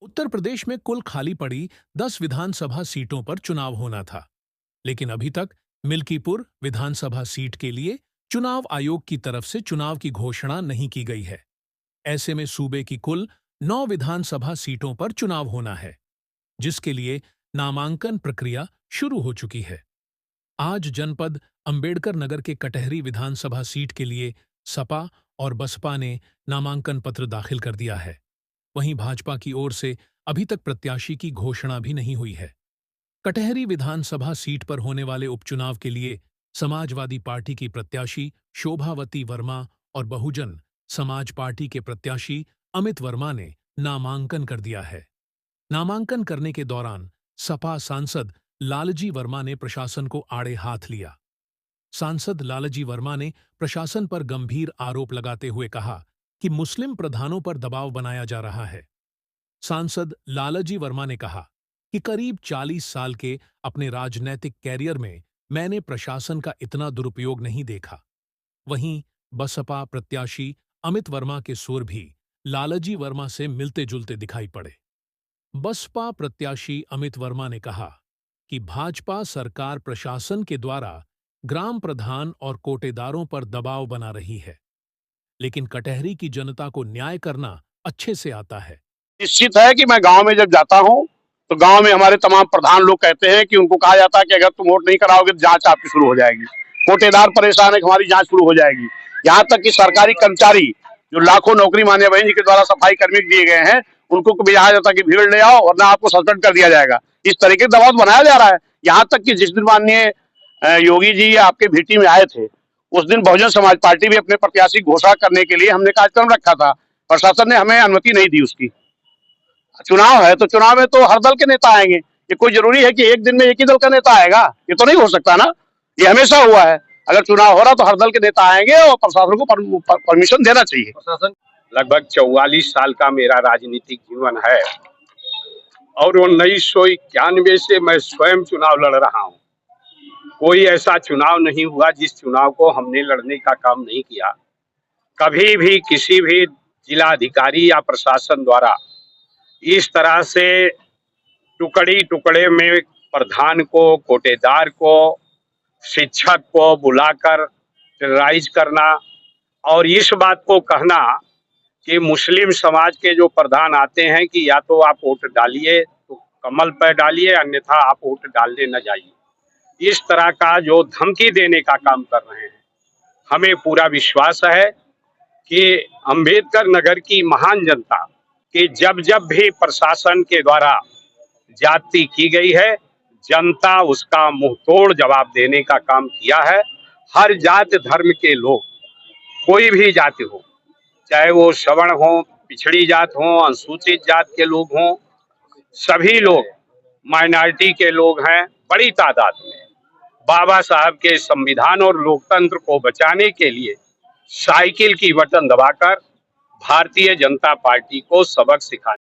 उत्तर प्रदेश में कुल खाली पड़ी 10 विधानसभा सीटों पर चुनाव होना था, लेकिन अभी तक मिल्कीपुर विधानसभा सीट के लिए चुनाव आयोग की तरफ से चुनाव की घोषणा नहीं की गई है। ऐसे में सूबे की कुल 9 विधानसभा सीटों पर चुनाव होना है, जिसके लिए नामांकन प्रक्रिया शुरू हो चुकी है। आज जनपद अंबेडकर नगर के कटहरी विधानसभा सीट के लिए सपा और बसपा ने नामांकन पत्र दाखिल कर दिया है। वहीं भाजपा की ओर से अभी तक प्रत्याशी की घोषणा भी नहीं हुई है। कटहरी विधानसभा सीट पर होने वाले उपचुनाव के लिए समाजवादी पार्टी की प्रत्याशी शोभावती वर्मा और बहुजन समाज पार्टी के प्रत्याशी अमित वर्मा ने नामांकन कर दिया है। नामांकन करने के दौरान सपा सांसद लालजी वर्मा ने प्रशासन को आड़े हाथ लिया। सांसद लालजी वर्मा ने प्रशासन पर गंभीर आरोप लगाते हुए कहा कि मुस्लिम प्रधानों पर दबाव बनाया जा रहा है। सांसद लालजी वर्मा ने कहा कि करीब 40 साल के अपने राजनैतिक कैरियर में मैंने प्रशासन का इतना दुरुपयोग नहीं देखा। वहीं बसपा प्रत्याशी अमित वर्मा के सुर भी लालजी वर्मा से मिलते जुलते दिखाई पड़े। बसपा प्रत्याशी अमित वर्मा ने कहा कि भाजपा सरकार प्रशासन के द्वारा ग्राम प्रधान और कोटेदारों पर दबाव बना रही है, लेकिन कटहरी की जनता को न्याय करना अच्छे से आता है। निश्चित है कि मैं गांव में जब जाता हूं तो गांव में हमारे तमाम प्रधान लोग कहते हैं कि उनको कहा जाता है कि अगर तुम वोट नहीं कराओगे तो जांच आपकी शुरू हो जाएगी। कोटेदार परेशान है कि हमारी जांच शुरू हो जाएगी। यहाँ तक कि सरकारी कर्मचारी जो लाखों नौकरी मान्य बहन जी के द्वारा सफाई कर्मी दिए गए हैं, उनको भी कहा जाता है कि भीड़ ले आओ वरना आपको सस्पेंड कर दिया जाएगा। इस तरीके का दबाव बनाया जा रहा है। यहाँ तक कि जिस दिन माननीय योगी जी आपके भीटी में आए थे, उस दिन बहुजन समाज पार्टी भी अपने प्रत्याशी घोषणा करने के लिए हमने कार्यक्रम रखा था। प्रशासन ने हमें अनुमति नहीं दी उसकी। चुनाव है तो चुनाव में तो हर दल के नेता आएंगे। ये कोई जरूरी है कि एक दिन में एक ही दल का नेता आएगा? ये तो नहीं हो सकता ना। ये हमेशा हुआ है, अगर चुनाव हो रहा तो हर दल के नेता आएंगे और प्रशासन को परमिशन देना चाहिए। प्रशासन लगभग 44 साल का मेरा राजनीतिक जीवन है और 1991 से मैं स्वयं चुनाव लड़ रहा हूँ। कोई ऐसा चुनाव नहीं हुआ जिस चुनाव को हमने लड़ने का काम नहीं किया। कभी भी किसी भी जिलाधिकारी या प्रशासन द्वारा इस तरह से टुकड़ी टुकड़े में प्रधान को, कोटेदार को, शिक्षक को बुलाकर टेरराइज करना और इस बात को कहना कि मुस्लिम समाज के जो प्रधान आते हैं कि या तो आप वोट डालिए तो कमल पर डालिए, अन्यथा आप वोट डालने न जाइए, इस तरह का जो धमकी देने का काम कर रहे हैं। हमें पूरा विश्वास है कि अंबेडकर नगर की महान जनता कि जब जब भी प्रशासन के द्वारा जाति की गई है, जनता उसका मुंहतोड़ जवाब देने का काम किया है। हर जाति धर्म के लोग, कोई भी जाति हो, चाहे वो सवर्ण हो, पिछड़ी जात हो, अनुसूचित जात के लोग हों, सभी लोग माइनॉरिटी के लोग हैं, बड़ी तादाद में बाबा साहब के संविधान और लोकतंत्र को बचाने के लिए साइकिल की बटन दबाकर भारतीय जनता पार्टी को सबक सिखाने